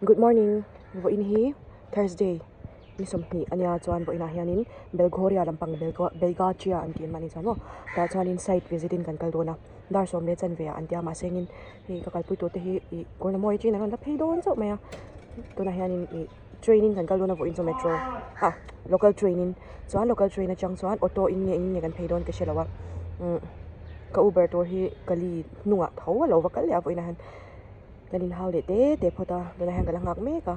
Good morning. Vo inhi Thursday. Ni somni ania chuan vo ina hianin Belghoria lampang Belgagia antin mani chamo. Ta chuanin site visitin kan kaldona. Dar som le chan ve antia ma sengin hi ka kalpui to te hi korna moi chin ron da pheidon so maya. To na hianin training kan kaldona vo in metro. Local training. Chuan local trainer chang chuan auto in nge kan pheidon ka shelawa. Ka Uber to hi kali nunga thaw lo wa kal ya vo ina han galin haule te phota dona hang galang ngak me ka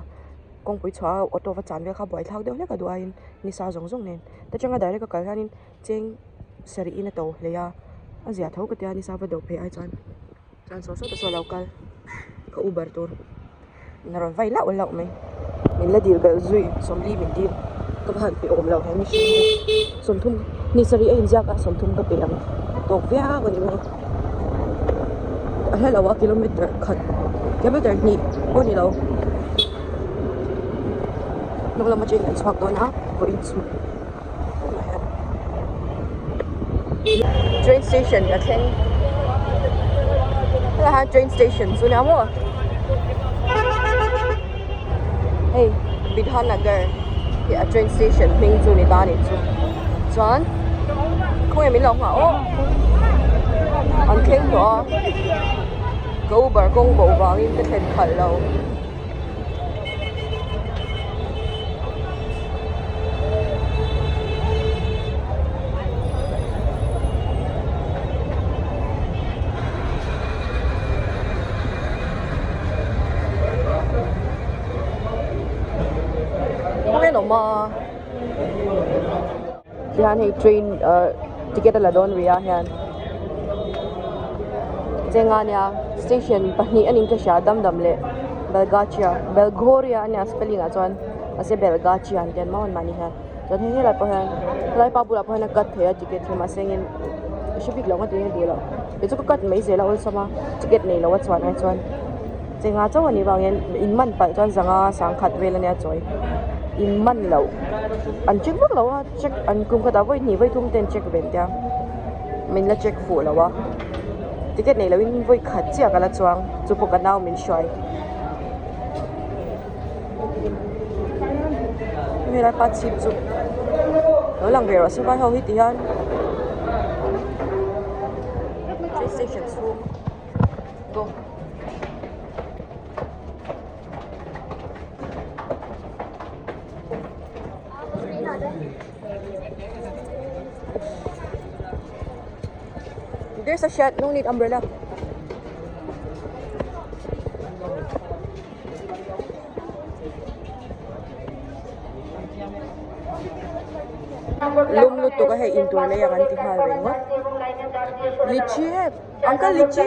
kong pui chwa auto va chan ve kha boi thau de le ka duain ni sa jong jong nen ta changa direct ka kalhanin cheng sari ina to le ya azia thau ka tia ni sa va do phe ai chan so to local ka Uber tur na ron vai la ul lau mai min la dil ga zui som li min dil ka han pe om lau he mi som thum ni sari ai ja ka som thum ka pe am to vya ko ni mo a hela wa kilometer khat kilometer ni ko ni lo nung lama cheng an swak do na ko in su train station ka theng la ha train station su na mo hey Bidhan Nagar ya train station ming chu ni ta ni chu chuan khoi min lo ha o an theng do go bar kong bo wang in the khal lo ma yan hey train ticket la don ria yan jengania station pahni anin ka sha dam le Belghoria ania spelling a chuan ase Belgagia an ten maun mani ha chuan he la pahan lai pa bula pahan kat thea ticket thema sengin shipik lo nga te du lo e chu kat mai zela ol sama ticket nei lo wa chuan ai chuan jenga chaw ani wangen in man pal chuan zanga sang khat vel ania choi in man lo an check bak lo check an kum kha da voi ni voi thum ten check ben tia min la check fu lo wa ticket nei lo in voi khat chia kala chuang chu po ka naw min shoi mi la pat chip chu lo lang ve ro su vai ho hi ti han train station chu go there's a shed, no need umbrella. Lum lut to ka hai intur le yang anti hal rengo. Lichi hai, uncle lichi.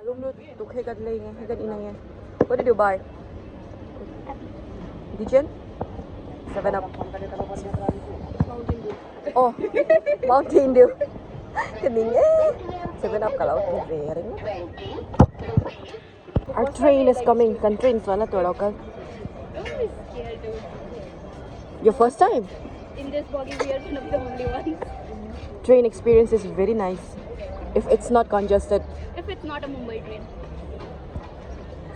Lum lut to khai kat le nge, kat ina nge. What did you buy? Dijen? 7 Up. Oh, Mountain Dew. Kening 7 Up kalau kering. Our train is coming. Kan train sana to local. Your first time? In this body we are one of the only ones. Train experience is very nice. If it's not congested. If it's not a Mumbai train.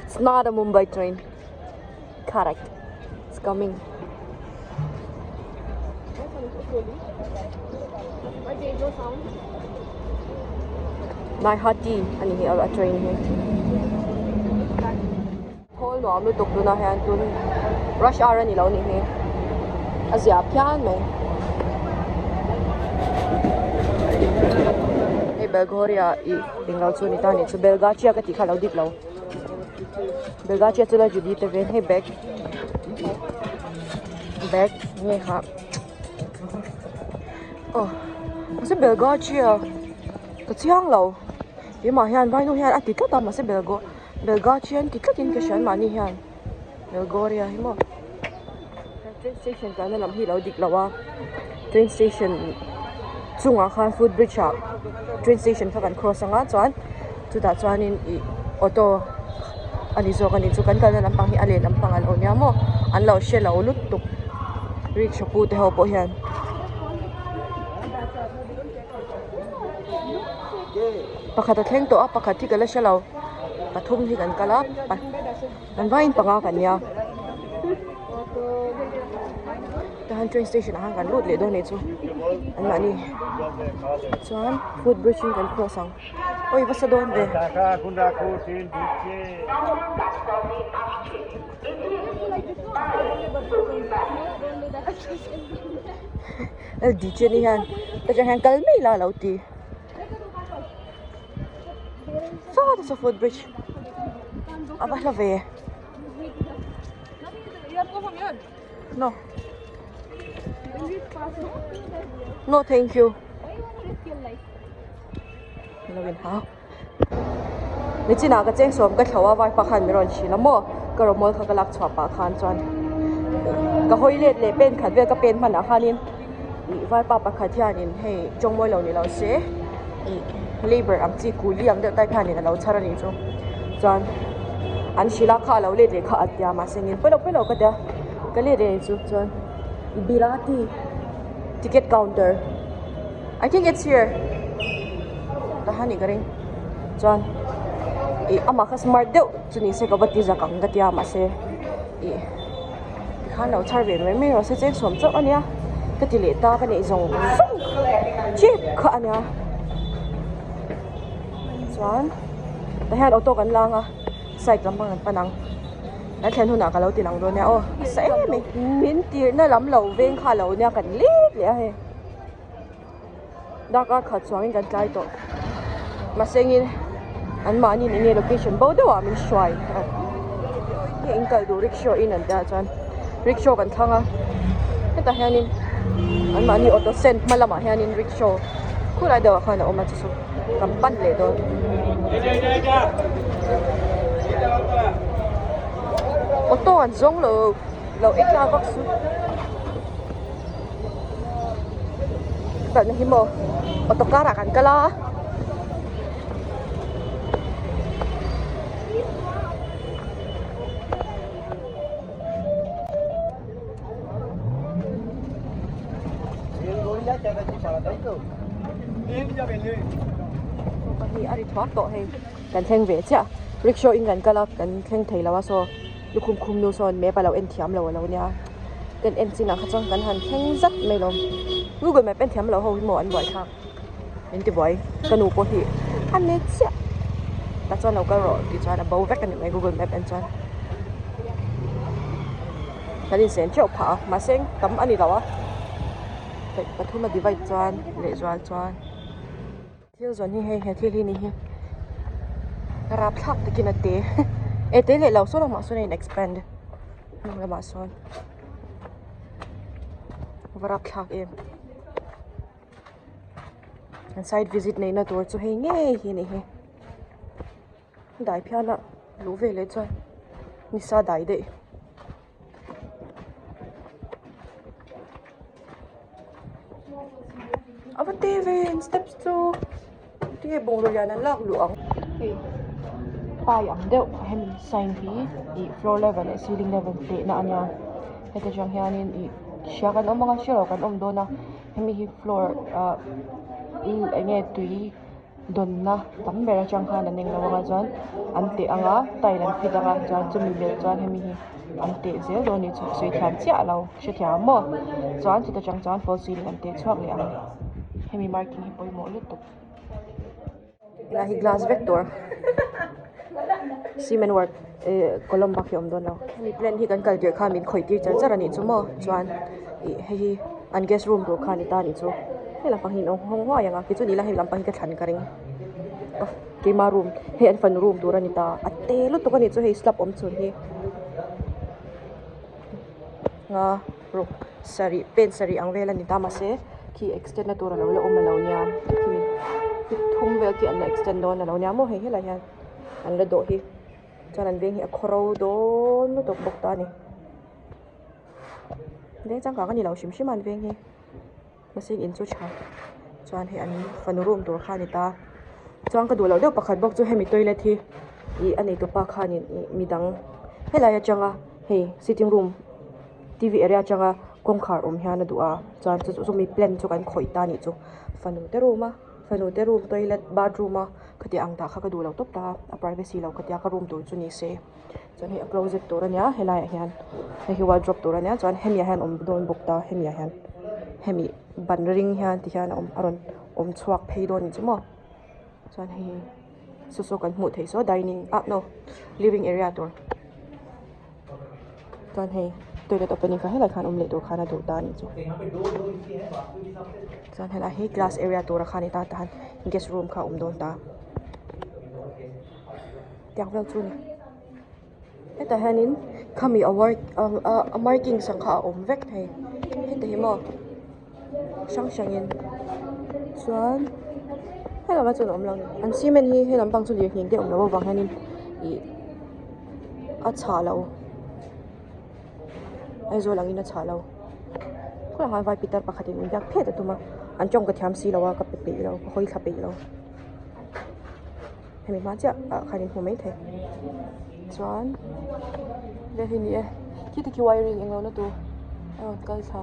It's not a Mumbai train. Correct. It's coming. But there's no sound. My hati ani hi a train hi. Hol no am lu tok na han tun rush hour ni lo ni hi. Azia pian me. Hey Belghoria I tinggal chu ni ta ni chu Belgagia ka ti kha lo dik lo. Belgagia chu la judi te ven hey back ni ha. Oh, masih Belgagia. Keciang lau. Dia mah hian Vainu hian atikat ta masih Belgagia tikat in keshan mani hian. Belghoria hi mo. Train station kan lam hi lau dik lawa. Train station chunga khan food bridge ha. Train station kha kan cross anga chuan chu ta chuan in auto ani zo kan in chu kan kal lampang hi ale lampang al onya mo an lau she lau lut tuk rickshaw pu te ho po hian. pakhat a thleng to a pakhat hi kala shalo pathum hi kan kala an vain panga kan ya tahan train station hang kan lut le do ne chu an mani chuan food bridging kan cross ang oi vasa don ve el DJ ni han ta jang han kal mai la lo ti sa food bridge abah la ve no no thank you lovin ha ni china ka cheng som ka thawa vai pakhan mi ron shi lamo ka romol kha ka lak chwa pa khan chuan ka hoilet le pen khat ve ka pen man a khanin i vai pa pakhat hianin hei chongmoi lo ni lo se i labor am chi kuli ang de tai khanin lo chara ni chu chuan an shila kha lo le kha atya ma sengin pelo ka da ka le re chu chuan birati ticket counter I think it's here tahani garing chuan i ama kha smart deuh chuni se ka bati za kang gatia ma se i khan lo char ve me ro se cheng som chau ania ka ti le ta ka nei zong chip kha ania chuan ta han auto kan langa side lampang an panang na thlen huna ka lo ti lang do nia o sai me min tir na lam lo veng kha lo nia kan le he da ka kha chuang in kan tlai to ma sengin an ma ni ni location bo do min shwai he in kal do rickshaw in an da chuan rickshaw kan thanga ta hianin an ma ni auto send malama hianin rickshaw khula do khana oma chu kam pan le do auto an zong lo ekla vak su ta na himo auto kara kan kala hi ari thwak to hei kan thleng ve cha rickshaw in kan kala kan thleng thei lawa so lukhum khum nu son me palo en thiam lo nia ten en china kha chang kan han thleng zat mai lo google map en thiam lo ho mo an boi thak en ti boi kanu po hi an ne cha ta chuan lo ka ro ti chuan a bo vek kan mai google map en chuan kalin sen chau pha ma seng tam ani lawa pathuma divide chuan le zwal chuan thil zon hi hei he thil hi ni hi rap thak takin ate e te le lo so ma so nei expand no la ma son rap thak em and side visit nei na tur chu hei nge hi ni hi dai phiana lu ve le chuan ni sa dai de ava TV steps to tie bong lo yan lak luang pai ang deuh hem sign hi I floor level e ceiling level te na anya heta jang hianin I sha kan omanga shiro kan om do na hemi hi floor nge tui donna tambera chang khan aning lawanga chuan ante anga tailan fidanga chuan chumi bel chuan hemi hi ante zel do ni chu sui thlan chia lo she thia mo chuan chita chang chuan fall ceiling ante chuak le ang hemi marking hi poi mo lutuk ila hi glass vector cement work column bak yom don lo hemi plan hi kan kal dir kha min khoi tir char char ani chu mo chuan hi an guest room ro kha ni ta ni chu hela pangin ong hong hwa yanga ki chu ni la hi lampang ka thlan karing kema room he an fan room tur ani ta ate lu to ni chu he slap om chun hi nga ro sari pen sari ang vela ni ta ma se ki extend na tur lo lo om lo nya ki thum ve ki an extend don lo nya mo he hela yan an la do hi chan an veng hi a khoro don lu tok bok ta ni de chang ka ni lo shim shim an veng hi masing in chu cha chuan he an fan room tur kha ni ta chuan ka du lo de pakhat bok chu hemi toilet hi I ani to pa khanin midang hela ya changa he sitting room TV area changa kongkhar hian a du a chuan chu mi plan chu kan khoi ta ni chu fanu te room toilet bathroom khati ang ta kha ka du lo top ta a privacy lo khatia ka room tur chu ni se chon hi a closet tur ania helai hian hi wardrobe tur ania chon hemia hian don book ta hemia hian hemi ban ring hian ti hian aron chuak phei don chimo chon hi so kan hmu thei so dining no living area tur chon hi toilet opening ka helai khan le tur khana tur ta ni chu chon helai hi glass area tur khani ta tan guest room kha don ta tiang vel chu ni eta hanin khami a marking sang kha vek thei heta hi mo shangin chuan hello ma chu om lo ni an cement hi helam pang chu li hing te om lo wang hanin I a cha lo ai zo langin a cha lo ko ha vai pitar pakhatin un yak phet atuma an chong ka thiam si lo ka pe lo hoi kha pe lo hemi ma cha khanin hu mai the chuan le hi ni e ki wiring englo na tu kal tha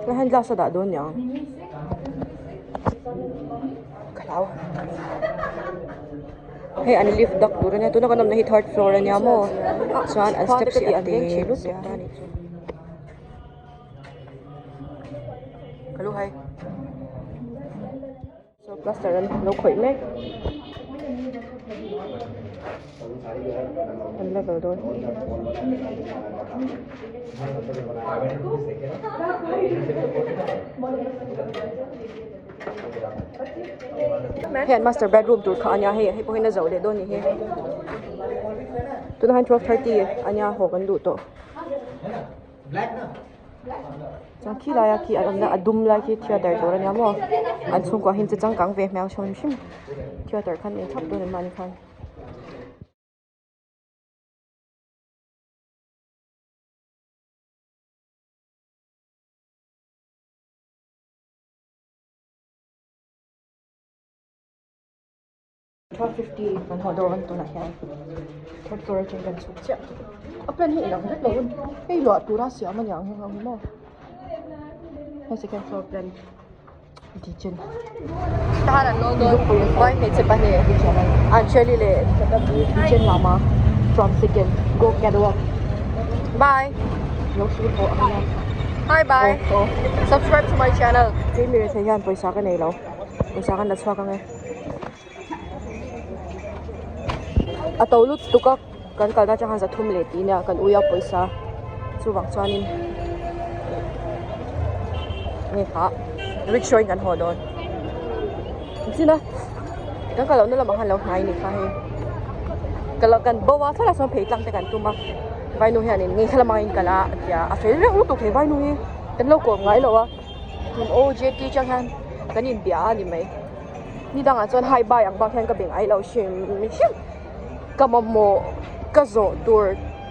la han glass da don yang kalau hey an lift dak tur ania tu na kanam na hi third floor ania mo chuan an step si ate lu tu ta ni chu kalau hai so plaster an lo khoi mek an level don master bedroom tur kha anya he po hina zo le don ni he tu na 12:30 anya ho kan du to black na chang khi la ya ki na adum la ki theater tur anya mo an chung ko hin chang kang ve mel shon shim theater khan ni thap don mani khan $12.50 kan hodon to na hian third floor chen kan chu cha apen hi lang vet lo ei lo tura sia ma yang hang mo ha second floor plan di chen taran lo do why he che pa he actually le di chen lama from second go catwalk bye lo su ko ana hi bye subscribe to my channel ke mi re the yan paisa ka nei lo paisa kan da chwa ka nge ataulut tukak kan kalna chahan za thum le ti na kan uya paisa chuwang chuanin nge kha rickshaw kan hodon sina kan kalau na lamang halaw hai ni kha he kalau kan bawa sala som phei tlang te kan tuma Vainu hianin nge khalamang kala ya afel re utuk he Vainu he kan lo ko ngai lo wa OJT chahan kanin bia ni mai ni danga chon hai ba yang ba khan ka beng ai lo shim mi shim kamamo kazo tur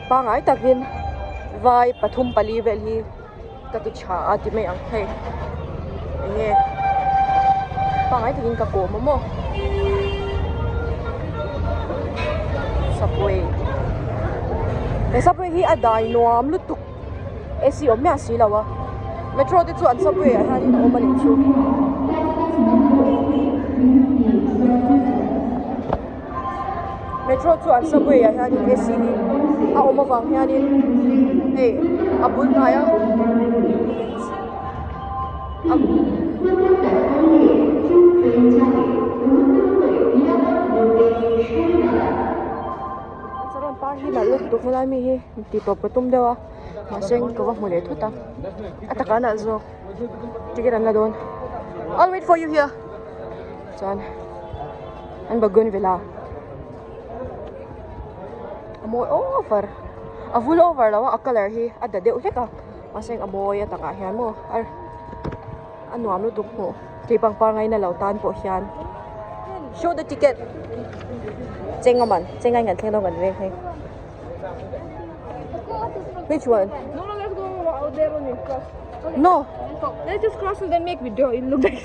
pangai takin vai pathum pali vel hi katu cha ati mai ang thei nge pangai takin ka ko momo subway hi adai noam lutuk AC om ya si lawa metro te chu an subway a hanin o mani chu metro chu an subway a hianin AC ni a oma wang hianin hey abul ngaya saron par hi la lut tu khelai mi hi ti top patum dewa maseng ko wa mule thuta ataka na zo tigiran la don I'll wait for you here chan an bagun vela amoy over a full over lawa a color hi adda de uleka maseng amoy ataka hian mo ar anuam lu tuk mo ti pang par ngai na lautan po hian show the ticket chengaman chengai ngan thleng ngan ve he which one No, let's go out there only. Cross. Okay. no Let's just cross and then make video. It look like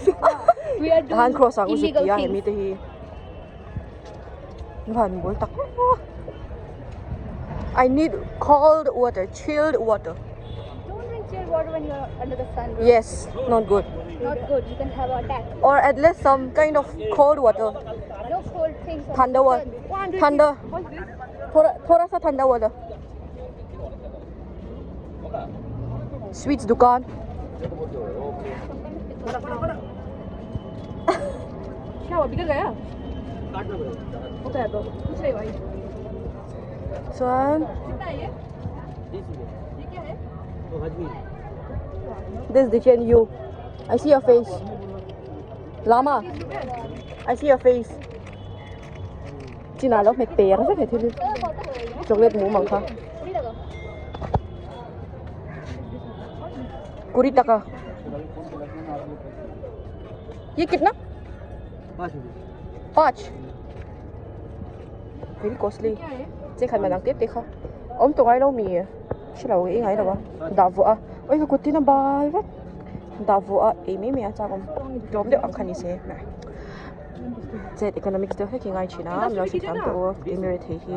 we are doing han cross ang usik illegal ya things. mi te hi van bol tak I need cold water chilled water cold water when you're under the sun. Bro. Yes, not good. Not good. You can have an attack. Or at least some kind of cold water. No cold things. Thunder water. Thunder. थोड़ा सा ठंडा water. Sweets दुकान. क्या हुआ बिगड़ गया? होता है तो कुछ नहीं भाई. Son. कितना है ये? ये क्या है? This is the you. I see your face. Lama. I see your face. Chị nào lúc mày bè nó rất là thiên. Chocolate mũ mỏng khá. Curi taka. ये कितना? 5. Very costly. Chị khai mà năng tiếp देखा. Ông tụi ai đâu mì. Chứ đâu ý ngay đâu ba. Đào vợ. Ôi cái cột tin ba vậy. Đào vợ em mẹ cha con. Đốm được ăn khăn xe. Jet economics đó hay ngay chỉ nó nó sẽ tham tụ Emirate hay hi.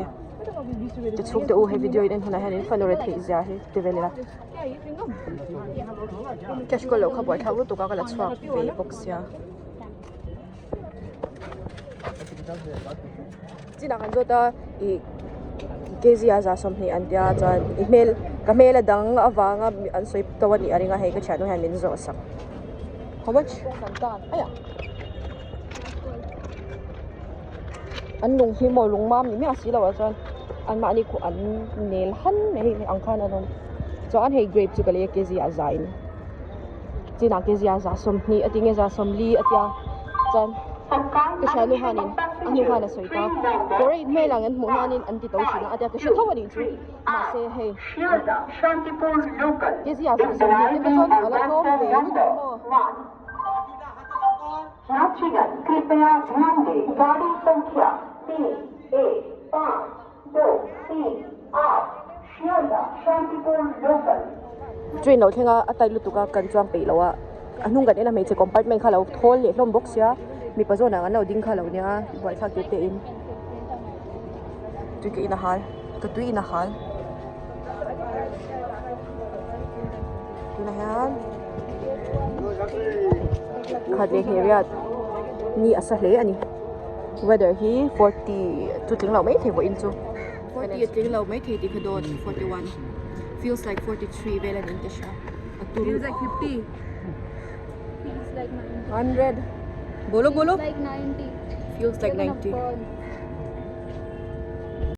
Chỉ chụp tụ hay video đến hôm nay hay phần rồi thấy ra hay để về là. Cash có lâu không bỏ tháo tụ cái là swap về box ya. Chỉ là cái đó i cái gì à xong thì anh ta cho email cái mail là đăng avanga anh swipe tàu ni anh ngay hay cái channel hay mình rồi sao? How much? Aya. Anh lùng hi mồi lùng mam ni asi lawa chan anh mà ni ko anh nail han nei ang khan anong cho anh hay grape chu kali ke zia zain chi na ke zia za som ni atinge za som li atia chan ke shalu hanin anu hana soita kore me lang an mo hanin anti to china atia ke shathaw ni chu ma se hey ke zia za som ni ke chon ala ko ve ni mo यात्रीगण कृपया ध्यान दें गाड़ी संख्या 31523 Sealdah Shantipur local train lo thenga atai lu tuka kan chuang pe lawa anung kan ena me che compartment khala thol le hlom box ya mi pa zona an lo ding khala nia boi thak te in tu ke ina hal to tu ina hal ina hal khadle heriat ni asahle ani weather hi 40 tu ting lo mai the bo in chu 40 ting lo mai the ti khadot 41 feels like 43 velan in tisha Feels like 50. Feels like 90. 100 bolo bolo Like 90. feels like You're gonna 90 burn.